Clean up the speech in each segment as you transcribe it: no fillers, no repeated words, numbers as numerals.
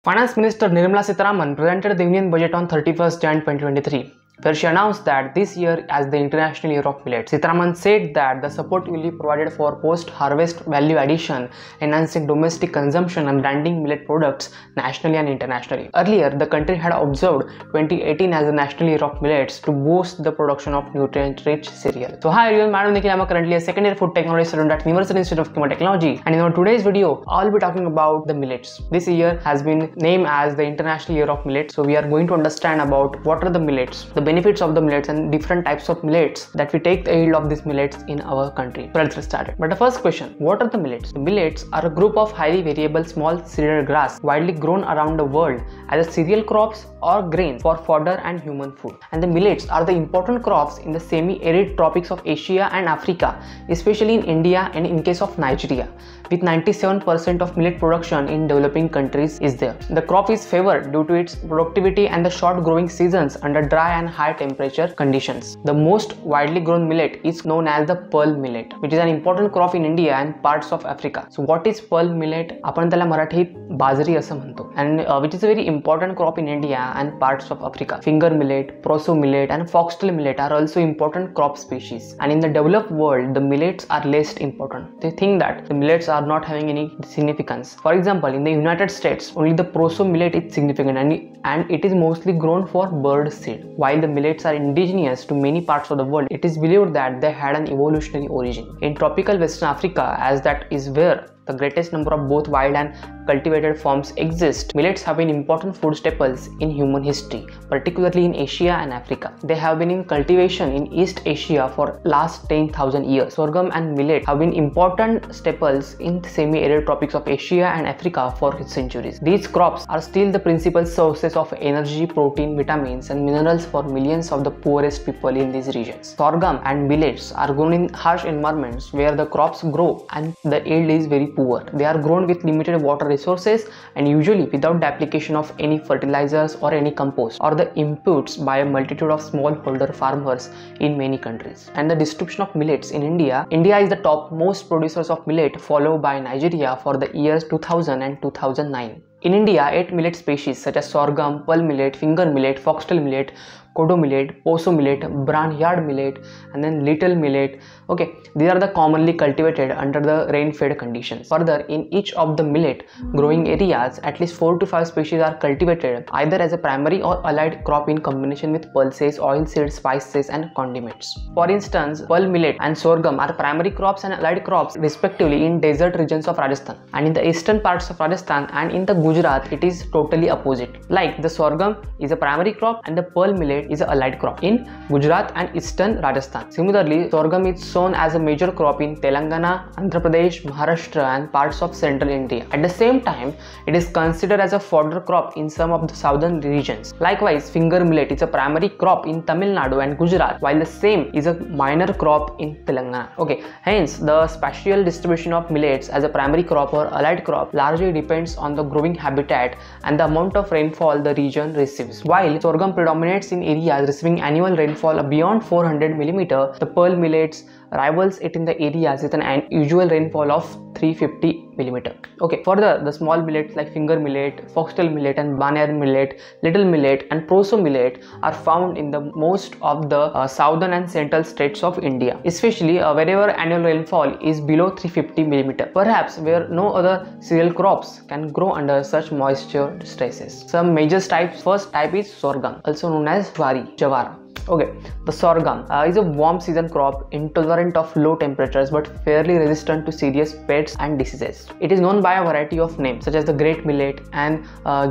Finance Minister Nirmala Sitharaman presented the Union Budget on 31st Jan 2023, where she announced that this year as the International Year of Millets. Sitharaman said that the support will be provided for post-harvest value addition, enhancing domestic consumption and branding millet products nationally and internationally. Earlier, the country had observed 2018 as the National Year of Millets to boost the production of nutrient-rich cereal. So hi everyone, my name is Nikhil Ambikar, currently a second year food technology student at University Institute of Chemotechnology, and in our today's video, I'll be talking about the millets. This year has been named as the International Year of Millets, so we are going to understand about what are the millets, the benefits of the millets and different types of millets that we take the yield of these millets in our country. So let's get started. But the first question, what are the millets? The millets are a group of highly variable small cereal grass widely grown around the world as a cereal crops or grain for fodder and human food. And the millets are the important crops in the semi-arid tropics of Asia and Africa, especially in India and in case of Nigeria, with 97% of millet production in developing countries is there. The crop is favored due to its productivity and the short growing seasons under dry and high temperature conditions. The most widely grown millet is known as the pearl millet, which is an important crop in India and parts of Africa. So what is pearl millet? आपण त्याला मराठीत बाजरी असं म्हणतो, and which is a very important crop in India and parts of Africa. Finger millet, proso millet and foxtail millet are also important crop species, and in the developed world the millets are less important. They think that the millets are not having any significance. For example, in the United States only the proso millet is significant, and it is mostly grown for bird seed. While the millets are indigenous to many parts of the world, it is believed that they had an evolutionary origin in tropical Western Africa, as that is where the greatest number of both wild and cultivated forms exist. Millets have been important food staples in human history, particularly in Asia and Africa. They have been in cultivation in East Asia for last 10,000 years. Sorghum and millet have been important staples in semi-arid tropics of Asia and Africa for centuries. These crops are still the principal sources of energy, protein, vitamins and minerals for millions of the poorest people in these regions. Sorghum and millets are grown in harsh environments where the crops grow and the yield is very poor. They are grown with limited water resources and usually without the application of any fertilizers or any compost or the inputs by a multitude of smallholder farmers in many countries. And the distribution of millets in India is the top most producers of millet, followed by Nigeria for the years 2000 and 2009. In India, 8 millet species such as sorghum, pearl millet, finger millet, foxtail millet, kodo millet, poso millet, barnyard millet and then little millet. Okay, these are the commonly cultivated under the rain-fed conditions. Further, in each of the millet growing areas, at least 4 to 5 species are cultivated either as a primary or allied crop in combination with pulses, oilseeds, spices and condiments. For instance, pearl millet and sorghum are primary crops and allied crops respectively in desert regions of Rajasthan, and in the eastern parts of Rajasthan and in the Gujarat it is totally opposite. Like the sorghum is a primary crop and the pearl millet is an allied crop in Gujarat and eastern Rajasthan. Similarly, sorghum is sown as a major crop in Telangana, Andhra Pradesh, Maharashtra and parts of central India. At the same time, it is considered as a fodder crop in some of the southern regions. Likewise, finger millet is a primary crop in Tamil Nadu and Gujarat, while the same is a minor crop in Telangana. Okay, hence the spatial distribution of millets as a primary crop or allied crop largely depends on the growing habitat and the amount of rainfall the region receives. While sorghum predominates in areas receiving annual rainfall beyond 400 mm, the pearl millets rivals it in the areas with an usual rainfall of 350 mm. Okay, further the small millets like finger millet, foxtail millet and barnyard millet, little millet and proso millet are found in the most of the southern and central states of India, especially wherever annual rainfall is below 350 mm, perhaps where no other cereal crops can grow under such moisture stresses. Some major types. First type is sorghum, also known as jawar. Okay, the sorghum is a warm season crop intolerant of low temperatures but fairly resistant to serious pests and diseases. It is known by a variety of names such as the great millet and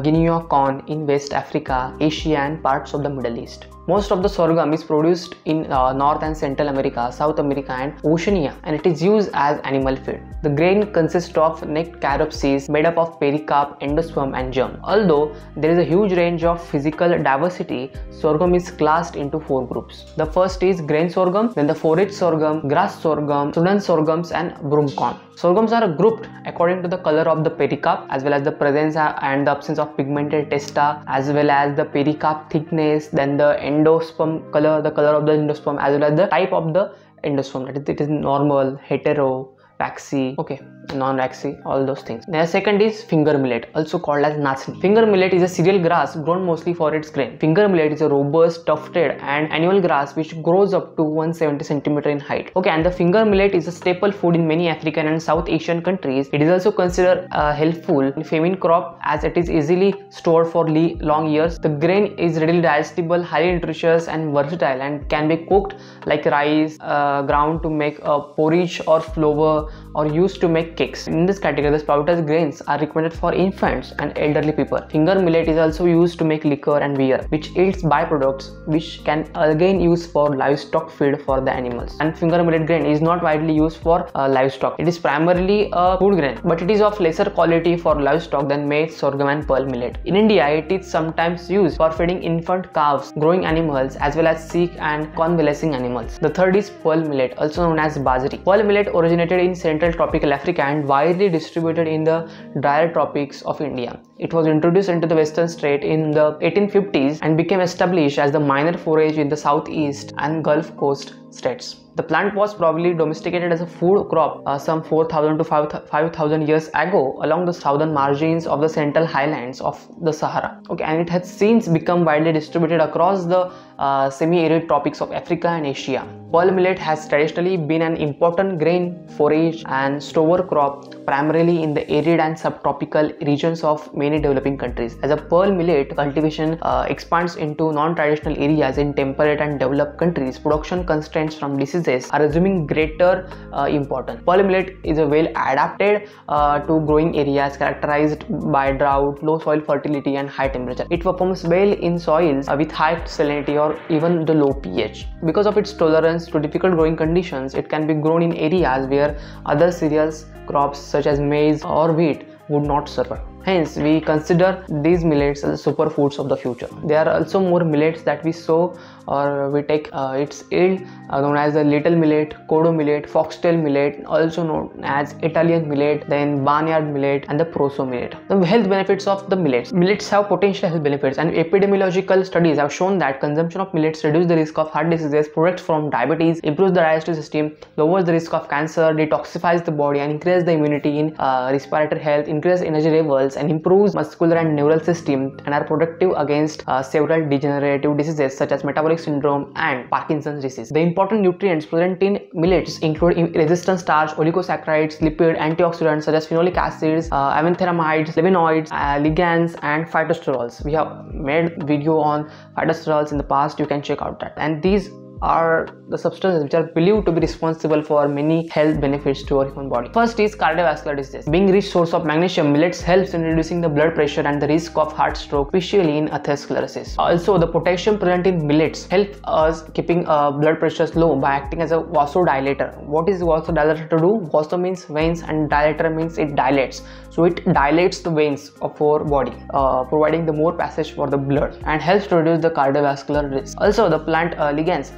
guinea corn in West Africa, Asia and parts of the Middle East. Most of the sorghum is produced in North and Central America, South America and Oceania, and it is used as animal feed. The grain consists of necked caropsis made up of pericarp, endosperm and germ. Although there is a huge range of physical diversity, sorghum is classed into 4 groups. The first is grain sorghum, then the forage sorghum, grass sorghum, Sudan sorghums and broom corn. Sorghums are grouped according to the color of the pericarp as well as the presence and the absence of pigmented testa, as well as the pericarp thickness, then the endosperm color, the color of the endosperm, as well as the type of the endosperm, that is, it is normal, hetero, waxy, okay, non-waxy, all those things. The second is finger millet, also called as nasni. Finger millet is a cereal grass grown mostly for its grain. Finger millet is a robust, tufted and annual grass which grows up to 170 cm in height. Okay, and the finger millet is a staple food in many African and South Asian countries. It is also considered a helpful famine crop as it is easily stored for long years. The grain is readily digestible, highly nutritious and versatile, and can be cooked like rice, ground to make a porridge or flour, or used to make cakes. In this category, the sprouted grains are recommended for infants and elderly people. Finger millet is also used to make liquor and beer, which yields byproducts which can again use for livestock feed for the animals. And finger millet grain is not widely used for livestock. It is primarily a food grain, but it is of lesser quality for livestock than maize, sorghum and pearl millet. In India, it is sometimes used for feeding infant calves, growing animals, as well as sick and convalescing animals. The third is pearl millet, also known as bajri. Pearl millet originated in central tropical Africa and widely distributed in the drier tropics of India. It was introduced into the western strait in the 1850s and became established as the minor forage in the southeast and Gulf Coast states. The plant was probably domesticated as a food crop some 4,000 to 5,000 years ago along the southern margins of the central highlands of the Sahara. Okay, and it has since become widely distributed across the semi-arid tropics of Africa and Asia. Pearl millet has traditionally been an important grain, forage and store crop primarily in the arid and subtropical regions of many developing countries. As a pearl millet cultivation expands into non-traditional areas in temperate and developed countries, production constraints from diseases are assuming greater importance. Pearl millet is well adapted to growing areas characterized by drought, low soil fertility and high temperature. It performs well in soils with high salinity or even the low pH. Because of its tolerance to difficult growing conditions, it can be grown in areas where other cereals crops such as maize or wheat would not survive. Hence, we consider these millets as the superfoods of the future. There are also more millets that we sow or we take its yield known as the little millet, kodo millet, foxtail millet, also known as Italian millet, then barnyard millet and the proso millet. The health benefits of the millets. Millets have potential health benefits, and epidemiological studies have shown that consumption of millets reduces the risk of heart diseases, protects from diabetes, improves the digestive system, lowers the risk of cancer, detoxifies the body and increases the immunity in respiratory health, increases energy levels and improves muscular and neural system, and are protective against several degenerative diseases such as metabolic syndrome and Parkinson's disease. The important nutrients present in millets include resistant starch, oligosaccharides, lipid, antioxidants such as phenolic acids, amantheramides, flavonoids, ligands and phytosterols. We have made video on phytosterols in the past, you can check out that. And these are the substances which are believed to be responsible for many health benefits to our human body. First is cardiovascular disease. Being rich source of magnesium, millets helps in reducing the blood pressure and the risk of heart stroke, especially in atherosclerosis. Also, the potassium present in millets help us keeping blood pressures low by acting as a vasodilator. What is vasodilator to do? Vaso means veins and dilator means it dilates. So it dilates the veins of our body, providing the more passage for the blood and helps to reduce the cardiovascular risk. Also, the plant ligands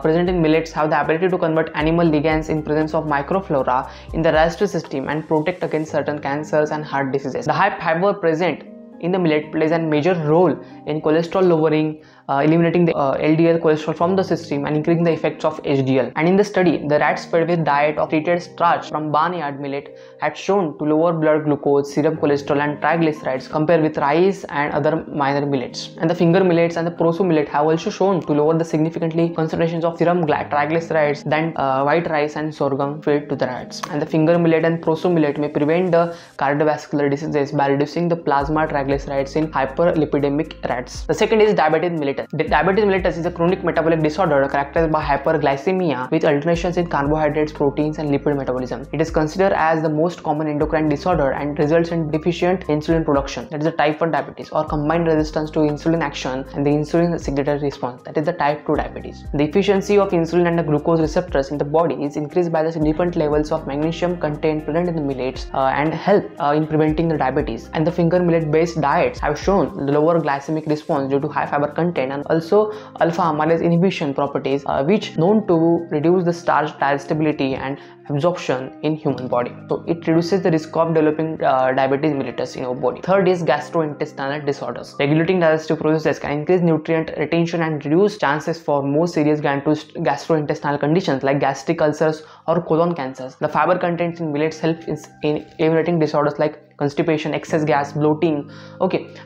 present in millets have the ability to convert animal ligands in presence of microflora in the digestive system and protect against certain cancers and heart diseases. The high fiber present in the millet plays a major role in cholesterol lowering, eliminating the LDL cholesterol from the system and increasing the effects of HDL. And in the study, the rats fed with diet of treated starch from barnyard millet had shown to lower blood glucose, serum cholesterol and triglycerides compared with rice and other minor millets. And the finger millets and the proso millet have also shown to lower the significantly concentrations of serum triglycerides than white rice and sorghum fed to the rats. And the finger millet and proso millet may prevent the cardiovascular diseases by reducing the plasma triglycerides in hyperlipidemic rats. The second is diabetes mellitus. Diabetes mellitus is a chronic metabolic disorder characterized by hyperglycemia with alterations in carbohydrates, proteins and lipid metabolism. It is considered as the most common endocrine disorder and results in deficient insulin production, that is the type 1 diabetes, or combined resistance to insulin action and the insulin secretory response, that is the type 2 diabetes. The efficiency of insulin and the glucose receptors in the body is increased by the significant levels of magnesium content present in the millets and help in preventing the diabetes. And the finger millet based diets have shown the lower glycemic response due to high fiber content and also alpha amylase inhibition properties which known to reduce the starch digestibility and absorption in human body. So it reduces the risk of developing diabetes mellitus in our body. Third is gastrointestinal disorders. Regulating digestive processes can increase nutrient retention and reduce chances for more serious gastrointestinal conditions like gastric ulcers or colon cancers. The fiber content in millets helps in eliminating disorders like constipation, excess gas, bloating,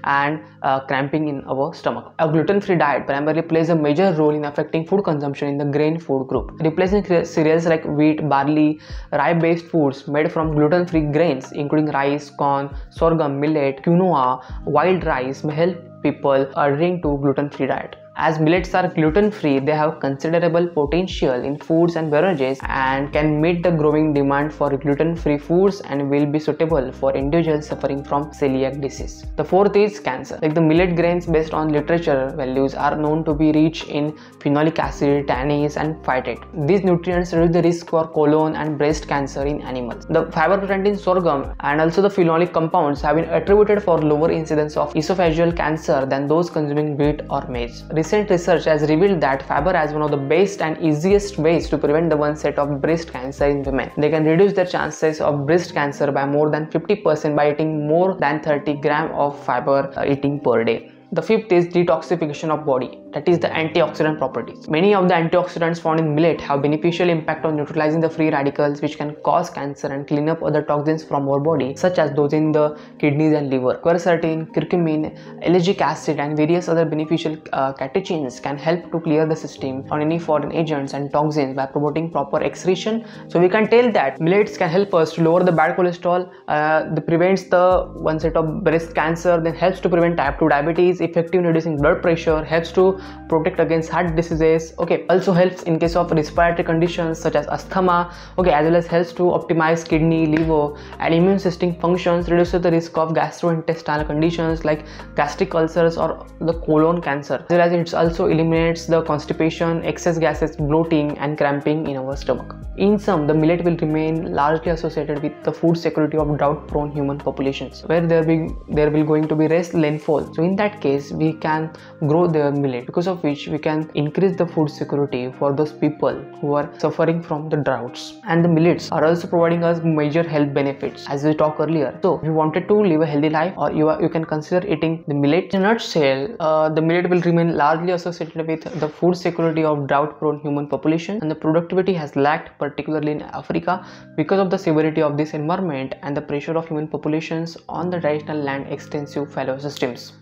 and cramping in our stomach. A gluten-free diet primarily plays a major role in affecting food consumption in the grain food group. Replacing cereals like wheat, barley, rye-based foods made from gluten-free grains including rice, corn, sorghum, millet, quinoa, wild rice may help people adhering to gluten-free diet. As millets are gluten-free, they have considerable potential in foods and beverages and can meet the growing demand for gluten-free foods and will be suitable for individuals suffering from celiac disease. The fourth is cancer. Like the millet grains based on literature values are known to be rich in phenolic acid, tannins and phytate. These nutrients reduce the risk for colon and breast cancer in animals. The fiber content in sorghum and also the phenolic compounds have been attributed for lower incidence of esophageal cancer than those consuming wheat or maize. Recent research has revealed that fiber is one of the best and easiest ways to prevent the onset of breast cancer in women. They can reduce their chances of breast cancer by more than 50% by eating more than 30 grams of fiber eating per day. The fifth is detoxification of body, that is the antioxidant properties. Many of the antioxidants found in millet have beneficial impact on neutralizing the free radicals which can cause cancer and clean up other toxins from our body, such as those in the kidneys and liver. Quercetin, curcumin, ellagic acid and various other beneficial catechins can help to clear the system on any foreign agents and toxins by promoting proper excretion. So we can tell that millets can help us to lower the bad cholesterol, that prevents the onset of breast cancer, then helps to prevent type 2 diabetes, effective in reducing blood pressure, helps to protect against heart diseases, also helps in case of respiratory conditions such as asthma, as well as helps to optimize kidney, liver and immune system functions, reduces the risk of gastrointestinal conditions like gastric ulcers or the colon cancer, as well as it also eliminates the constipation, excess gases, bloating and cramping in our stomach. In sum, the millet will remain largely associated with the food security of drought-prone human populations, where there will going to be less rainfall. So in that case, we can grow the millet, because of which we can increase the food security for those people who are suffering from the droughts. And the millets are also providing us major health benefits, as we talked earlier. So if you wanted to live a healthy life, or you can consider eating the millet. In a nutshell, the millet will remain largely associated with the food security of drought-prone human population, and the productivity has lacked, particularly in Africa, because of the severity of this environment and the pressure of human populations on the traditional land extensive fallow systems.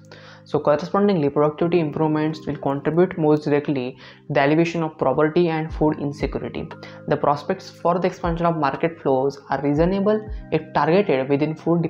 So correspondingly, productivity improvements will contribute most directly to the elevation of poverty and food insecurity. The prospects for the expansion of market flows are reasonable if targeted within food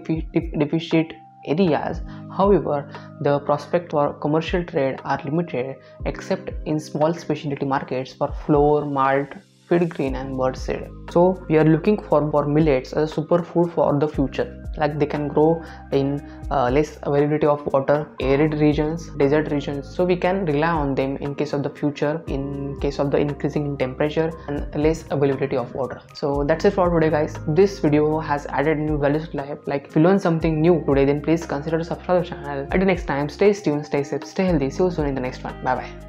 deficit areas. However, the prospects for commercial trade are limited except in small specialty markets for flour, malt, feed grain and bird seed. So we are looking for millets as a superfood for the future. Like they can grow in less availability of water, arid regions, desert regions, so we can rely on them in case of the future, in case of the increasing in temperature and less availability of water. So that's it for today, guys. This video has added new values to life. Like if you learn something new today, then please consider to subscribe to the channel. Until next time, stay tuned, stay safe, stay healthy. See you soon in the next one. Bye bye.